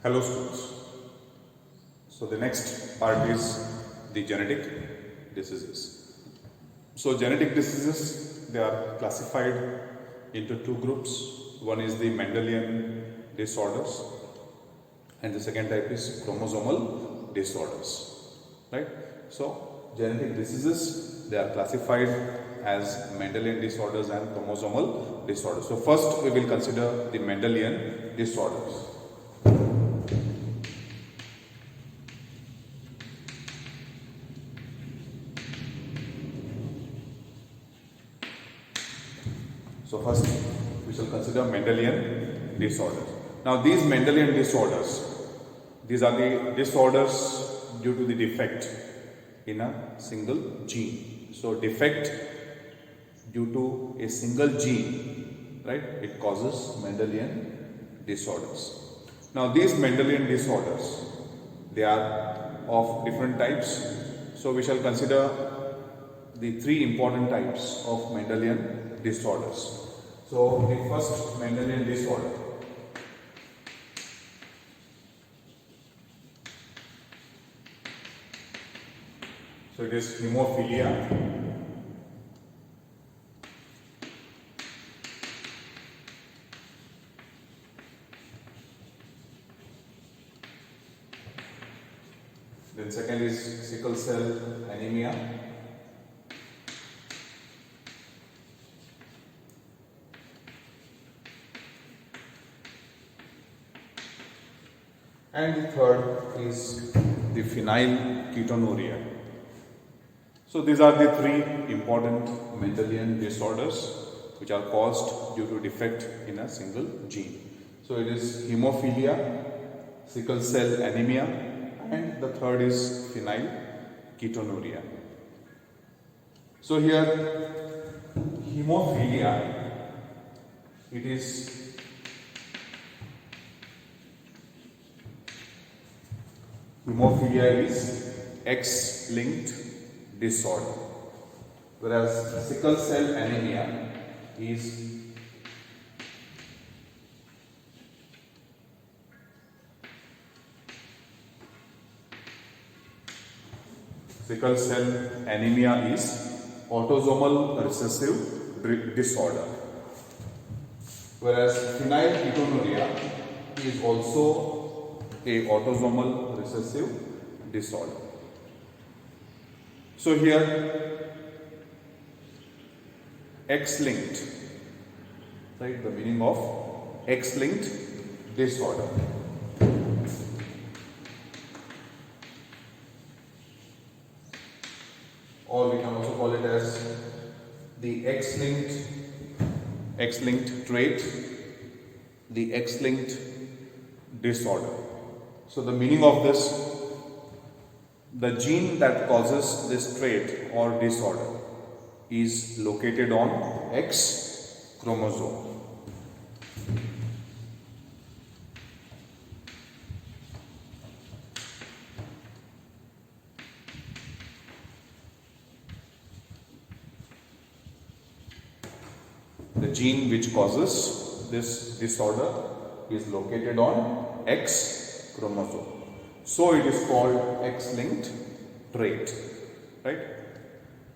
Hello students. So the next part is the genetic diseases. So genetic diseases, they are classified into two groups. One is the Mendelian disorders and the second type is chromosomal disorders. Right? So genetic diseases, they are classified as Mendelian disorders and chromosomal disorders. So first we will consider the Mendelian disorders. So first we shall consider Mendelian disorders. Now these Mendelian disorders, these are the disorders due to the defect in a single gene. So defect due to a single gene, right, it causes Mendelian disorders. Now these Mendelian disorders, they are of different types. So we shall consider the three important types of Mendelian disorders. So the first Mendelian disorder, so it is hemophilia. Then second is sickle cell anemia. And the third is the phenylketonuria. So these are the three important Mendelian disorders which are caused due to defect in a single gene. So it is hemophilia, sickle cell anemia, and the third is phenylketonuria. So here hemophilia, it is Hemophilia is X-linked disorder, whereas sickle cell anemia is autosomal recessive disorder, whereas phenylketonuria is also a autosomal recessive disorder. So here X-linked, right, the meaning of X-linked disorder. Or we can also call it as the X-linked trait, the X-linked disorder. So the meaning of this, the gene that causes this trait or disorder is located on X chromosome. The gene which causes this disorder is located on X chromosome. So it is called X-linked trait, right?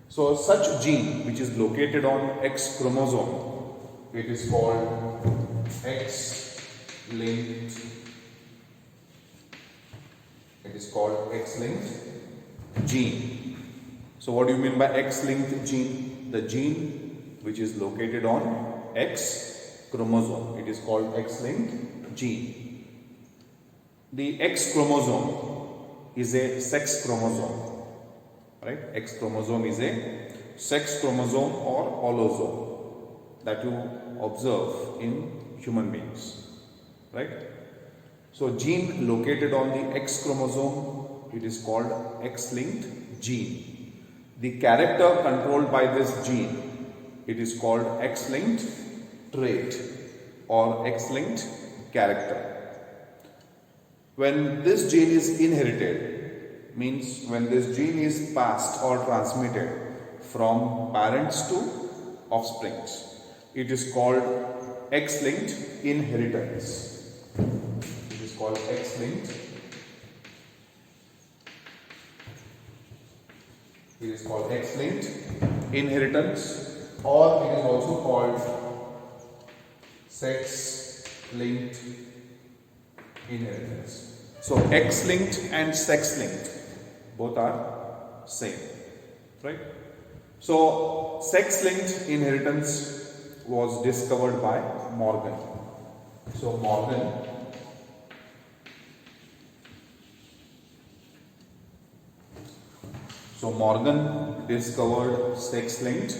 So such gene which is located on X chromosome, it is called X-linked. It is called X-linked gene. So what do you mean by X-linked gene? The gene which is located on X chromosome, it is called X-linked gene. The X chromosome is a sex chromosome, right? X chromosome is a sex chromosome or allosome that you observe in human beings, right? So gene located on the X chromosome, it is called X-linked gene. The character controlled by this gene, it is called X-linked trait or X-linked character. When this gene is inherited, means when this gene is passed or transmitted from parents to offsprings, it is called X-linked inheritance. It is is called X-linked. It is called X-linked inheritance, or it is also called sex-linked inheritance. So X-linked and sex-linked both are same, right? So sex-linked inheritance was discovered by Morgan. So Morgan discovered sex-linked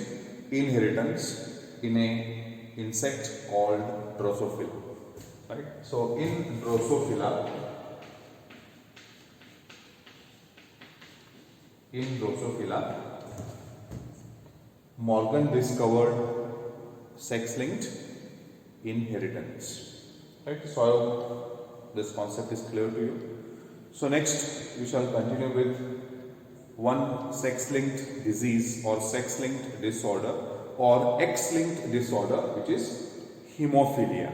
inheritance in a insect called Drosophila. Right? So in Drosophila, Morgan discovered sex-linked inheritance. Right? So I hope this concept is clear to you. So next we shall continue with one sex-linked disease or sex-linked disorder or X-linked disorder, which is hemophilia.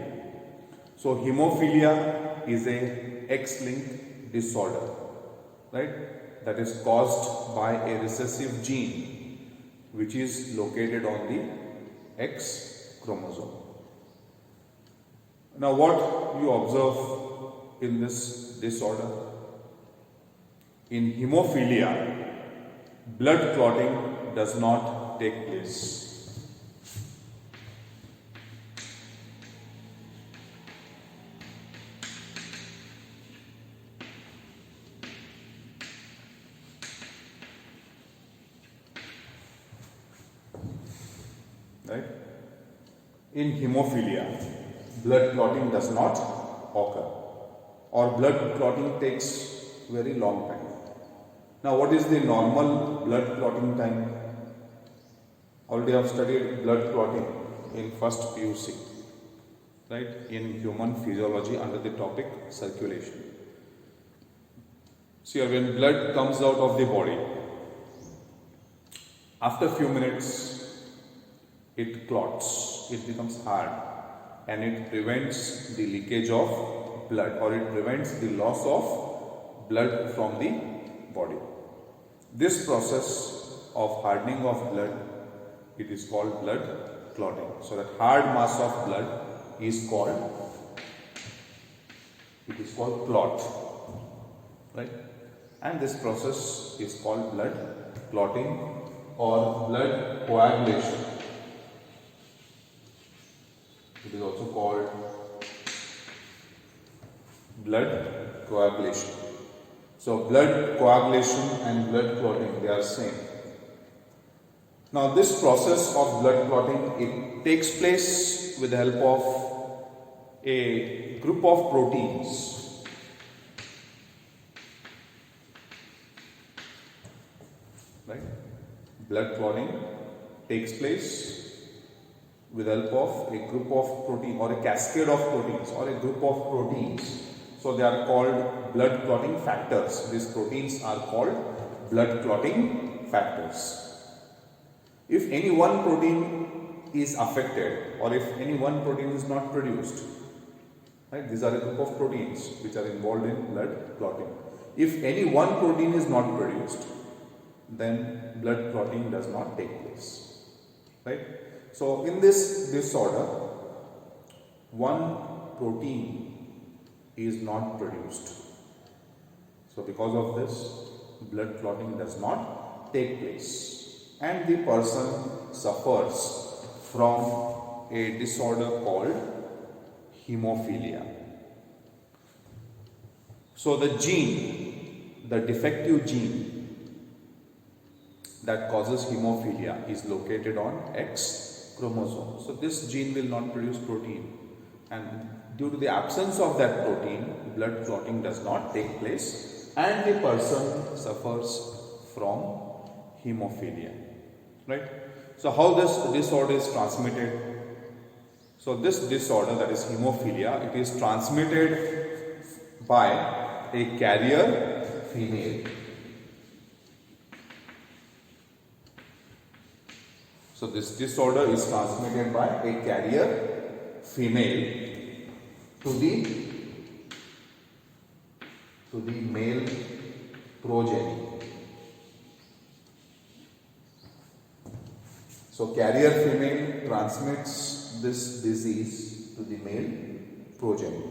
So hemophilia is a X-linked disorder, right? That is caused by a recessive gene which is located on the X chromosome. Now what you observe in this disorder? In hemophilia, blood clotting does not take place. Right? In hemophilia, blood clotting does not occur, or blood clotting takes very long time. Now, what is the normal blood clotting time? Already I have studied blood clotting in first PUC, right? In human physiology under the topic circulation. See, when blood comes out of the body, after a few minutes, it clots, it becomes hard, and it prevents the leakage of blood, or it prevents the loss of blood from the body. This process of hardening of blood, it is called blood clotting. So that hard mass of blood is called, clot, right? And this process is called blood clotting or blood coagulation. It is also called blood coagulation. So blood coagulation and blood clotting, they are same. Now this process of blood clotting, it takes place with the help of a group of proteins. Right? Blood clotting takes place with the help of a group of protein or a cascade of proteins or a group of proteins. So they are called blood clotting factors. These proteins are called blood clotting factors. If any one protein is affected, or if any one protein is not produced, right? These are a group of proteins which are involved in blood clotting. If any one protein is not produced, then blood clotting does not take place, right? So in this disorder, one protein is not produced. So because of this, blood clotting does not take place, and the person suffers from a disorder called hemophilia. So the gene, the defective gene that causes hemophilia is located on X chromosome. So this gene will not produce protein, and due to the absence of that protein, blood clotting does not take place, and the person suffers from hemophilia. Right? So how this disorder is transmitted? So this disorder, that is hemophilia, it is transmitted by a carrier female. So this disorder is transmitted by a carrier female to the to the male progeny. So carrier female transmits this disease to the male progeny.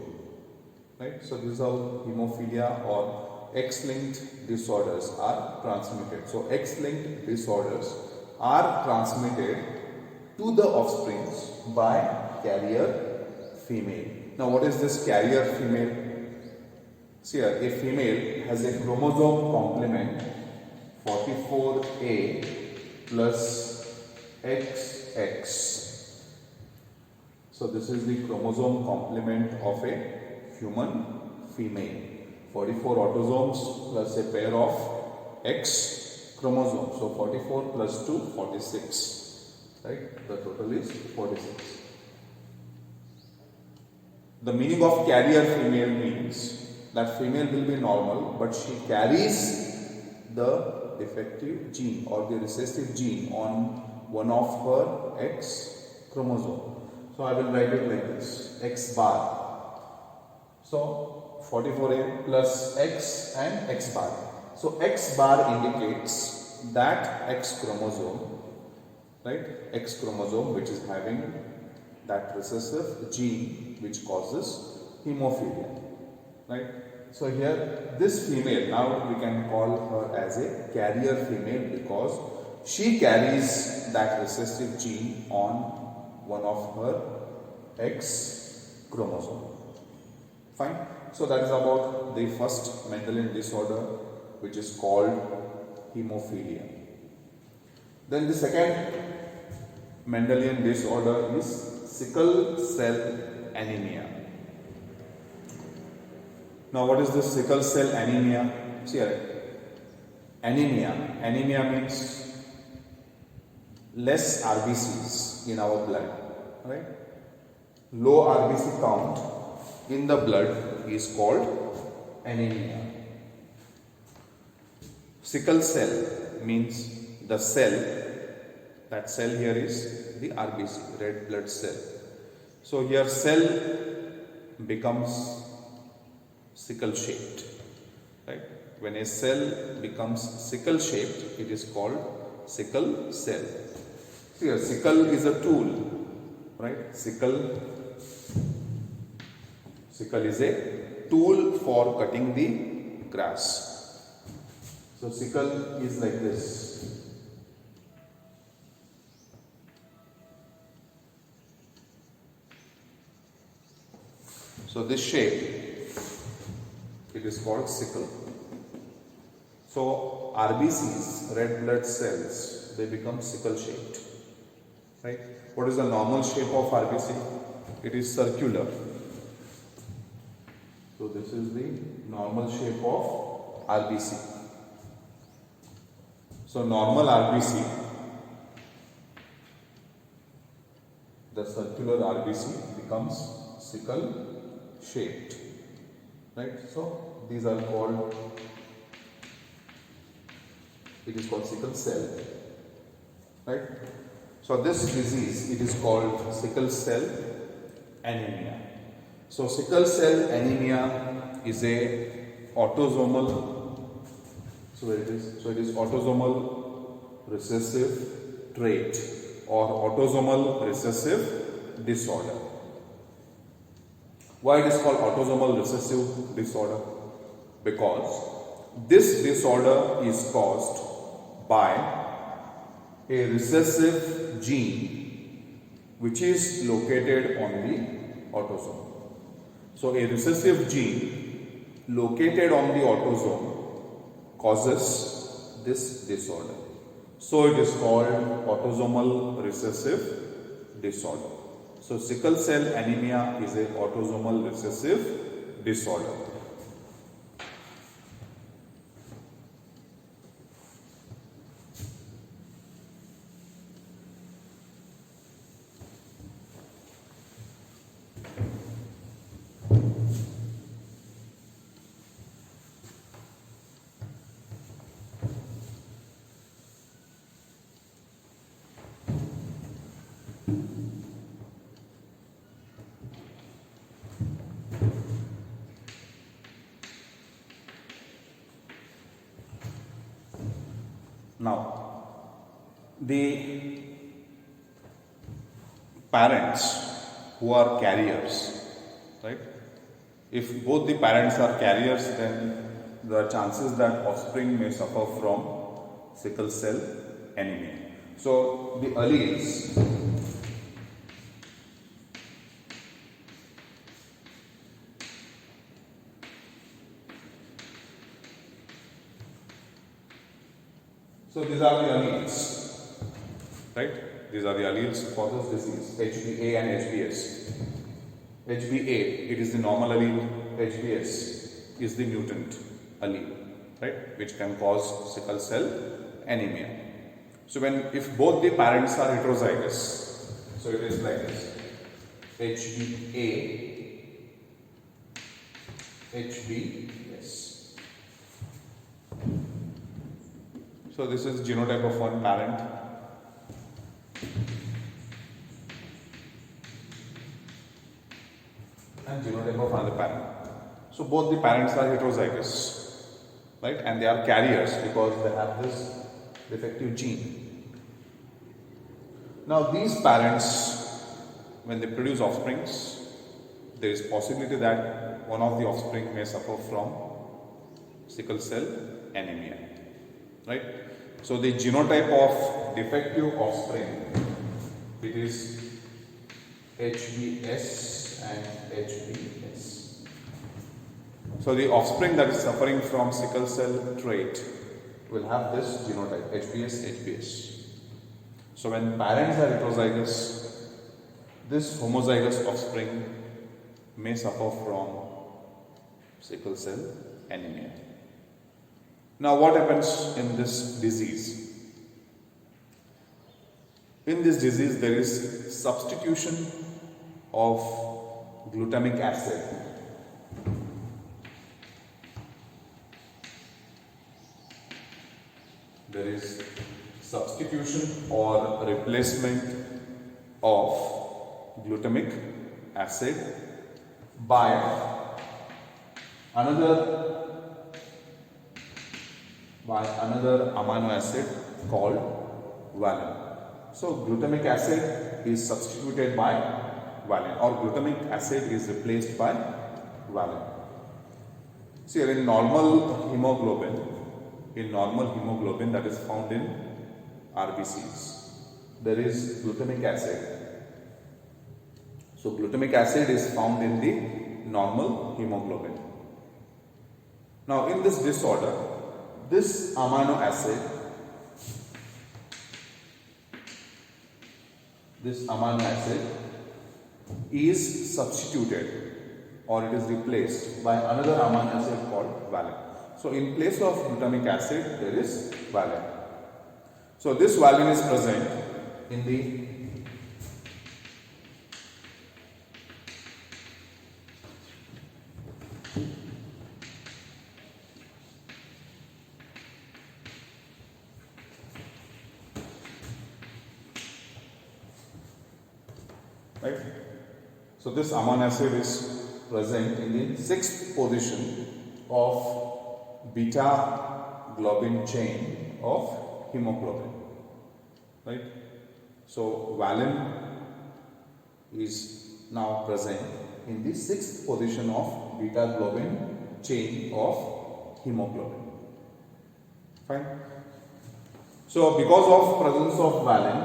Right? So this is how hemophilia or X-linked disorders are transmitted. So X-linked disorders are transmitted to the offsprings by carrier female. Now what is this carrier female? See here, a female has a chromosome complement 44A plus XX. So this is the chromosome complement of a human female. 44 autosomes plus a pair of X chromosomes. So 44 plus 2, 46. Right? The total is 46. The meaning of carrier female means that female will be normal, but she carries the defective gene or the recessive gene on one of her X chromosome. So I will write it like this, X bar. So 44A plus X and X bar. So X bar indicates that X chromosome, right? X chromosome which is having that recessive gene which causes hemophilia, right? So here this female, now we can call her as a carrier female because she carries that recessive gene on one of her X chromosome. Fine. So that is about the first Mendelian disorder which is called hemophilia. Then the second Mendelian disorder is sickle cell anemia. Now what is this sickle cell anemia? See here, anemia. Anemia means less RBCs in our blood, right? Low RBC count in the blood is called anemia. Sickle cell means the cell, that cell here is the RBC, red blood cell. So here cell becomes sickle shaped, right? When a cell becomes sickle shaped, it is called sickle cell. Here sickle is a tool, right? Sickle is a tool for cutting the grass. So sickle is like this. So this shape, it is called sickle. So RBCs, red blood cells, they become sickle shaped, right? What is the normal shape of RBC? It is circular. So this is the normal shape of RBC. So normal RBC, the circular RBC becomes sickle shaped, right? So these are called, it is called sickle cell, right? So this disease, it is called sickle cell anemia. So sickle cell anemia is a autosomal, so it is autosomal recessive trait or autosomal recessive disorder. Why it is called autosomal recessive disorder? Because this disorder is caused by a recessive gene which is located on the autosome. So a recessive gene located on the autosome causes this disorder. So it is called autosomal recessive disorder. So sickle cell anemia is a autosomal recessive disorder. Now, the parents who are carriers, right? If both the parents are carriers, then the chances that offspring may suffer from sickle cell anemia. So the alleles So these are the alleles, right? These are the alleles for this disease, HbA and HbS. HbA, it is the normal allele. HbS is the mutant allele, right? Which can cause sickle cell anemia. So if both the parents are heterozygous, so it is like this: HbA, HbS. So this is genotype of one parent. And genotype of another parent. So both the parents are heterozygous, right? And they are carriers because they have this defective gene. Now these parents, when they produce offsprings, there is possibility that one of the offspring may suffer from sickle cell anemia, right? So the genotype of defective offspring, it is HbS and HbS. So the offspring that is suffering from sickle cell trait will have this genotype, HbS, HbS. So when parents are heterozygous, this homozygous offspring may suffer from sickle cell anemia. Now what happens in this disease? In this disease there is substitution of glutamic acid. There is substitution or replacement of glutamic acid by another amino acid called valine. So glutamic acid is substituted by valine, or glutamic acid is replaced by valine. See, in normal hemoglobin that is found in RBCs, there is glutamic acid. So glutamic acid is found in the normal hemoglobin. Now in this disorder, this amino acid is substituted, or it is replaced by another amino acid called valine. So in place of glutamic acid, there is valine. So this valine is present in the right. So this amino acid is present in the 6th position of beta globin chain of hemoglobin, right? So valine is now present in the 6th position of beta globin chain of hemoglobin. Fine. So because of presence of valine,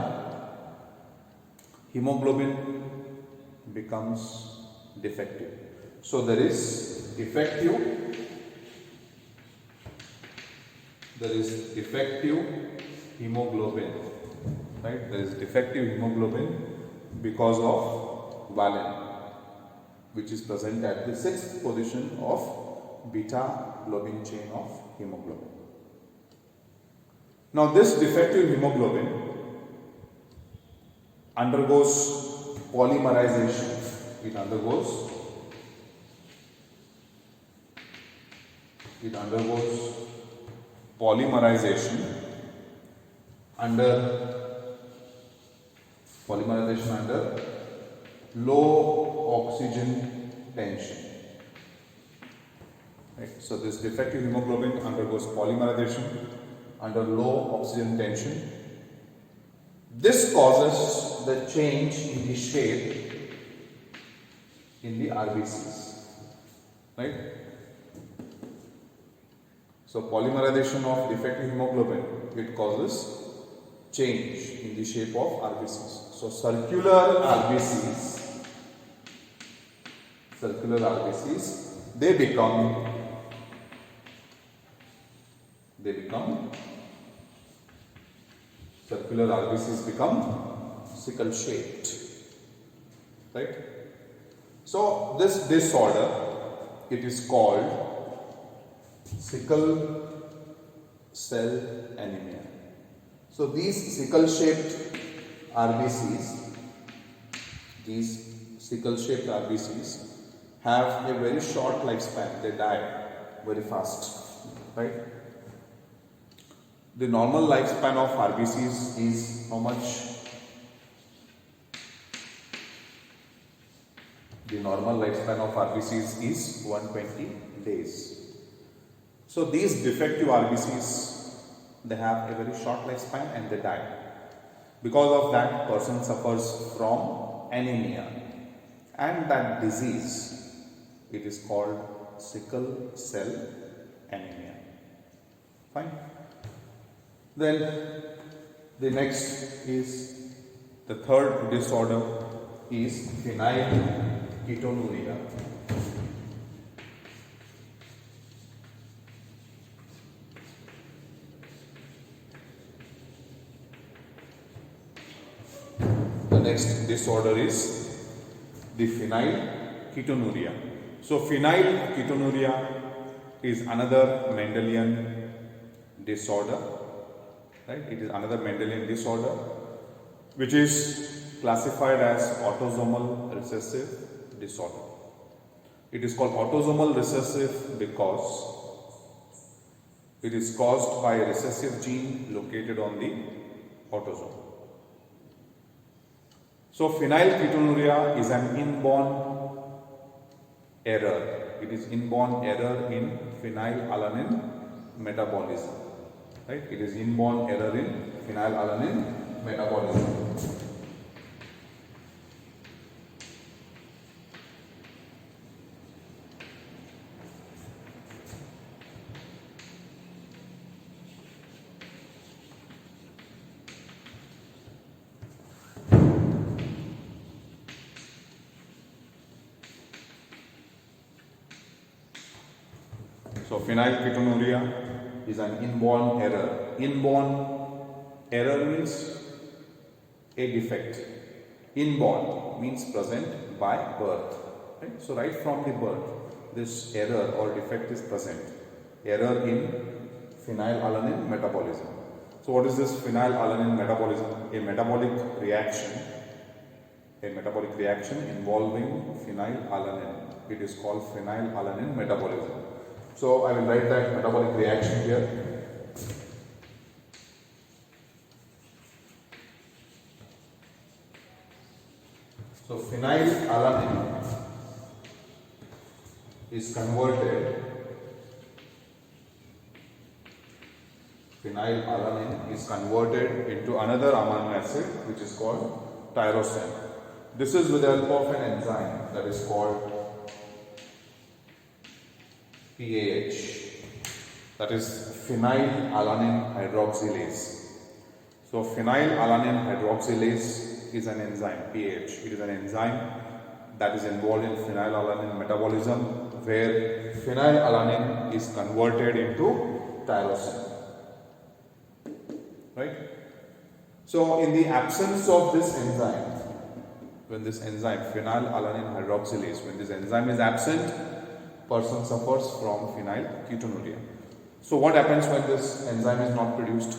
hemoglobin becomes defective. So there is defective hemoglobin, right? There is defective hemoglobin because of valine, which is present at the 6th position of beta globin chain of hemoglobin. Now this defective hemoglobin undergoes polymerization. It undergoes polymerization under low oxygen tension. Right. So this defective hemoglobin undergoes polymerization under low oxygen tension. This causes the change in the shape in the RBCs, right? So polymerization of defective hemoglobin, it causes change in the shape of RBCs. So circular RBCs, they become circular RBCs become sickle shaped, right? So this disorder, it is called sickle cell anemia. So these sickle shaped RBCs, have a very short lifespan. They die very fast, right? The normal lifespan of RBCs is how much? The normal lifespan of RBCs is 120 days. So these defective RBCs, they have a very short lifespan and they die. Because of that, person suffers from anemia, and that disease, it is called sickle cell anemia. Fine. Then the next is the third disorder is phenylketonuria. The next disorder is the phenylketonuria. So phenylketonuria is another Mendelian disorder, right? It is another Mendelian disorder which is classified as autosomal recessive disorder. It is called autosomal recessive because it is caused by a recessive gene located on the autosome. So phenylketonuria is an inborn error. It is inborn error in phenylalanine metabolism. Right? It is inborn error in phenylalanine metabolism. So phenylketonuria is an inborn error. Inborn error means a defect. Inborn means present by birth. Right? So right from the birth, this error or defect is present. Error in phenylalanine metabolism. So what is this phenylalanine metabolism? A metabolic reaction involving phenylalanine. It is called phenylalanine metabolism. So I will write that metabolic reaction here. So phenylalanine is converted into another amino acid which is called tyrosine. This is with the help of an enzyme that is called PAH, that is phenylalanine hydroxylase. So phenylalanine hydroxylase is an enzyme, PAH. It is an enzyme that is involved in phenylalanine metabolism where phenylalanine is converted into tyrosine. Right? So in the absence of this enzyme, when this enzyme phenylalanine hydroxylase, when this enzyme is absent, person suffers from phenylketonuria. So what happens when this enzyme is not produced?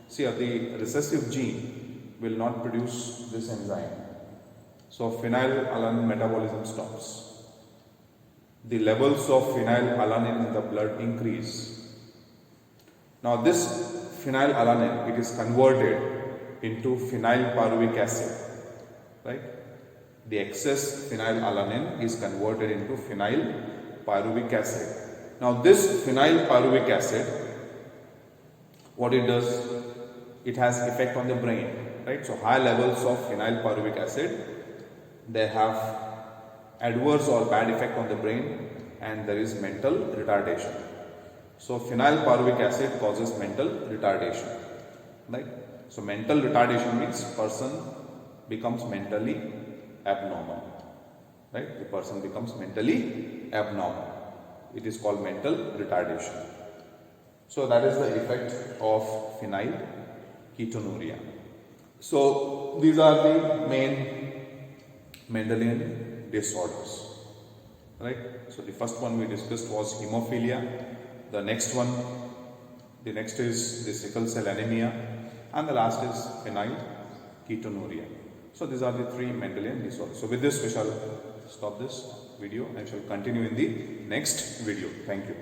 See, the recessive gene will not produce this enzyme. So phenylalanine metabolism stops. The levels of phenylalanine in the blood increase. Now this phenylalanine, it is converted into phenylpyruvic acid, right? The excess phenylalanine is converted into phenylpyruvic acid. Now this phenylpyruvic acid, What it does, it has effect on the brain, right? So high levels of phenylpyruvic acid, they have adverse or bad effect on the brain, and there is mental retardation. So phenylpyruvic acid causes mental retardation, right? So mental retardation means person becomes mentally abnormal, right? The person becomes mentally abnormal. It is called mental retardation. So that is the effect of phenylketonuria. So these are the main Mendelian disorders, right? So the first one we discussed was hemophilia. The next is the sickle cell anemia, and the last is phenylketonuria. So these are the three Mendelian disorders. So with this we shall stop this video and shall continue in the next video. Thank you.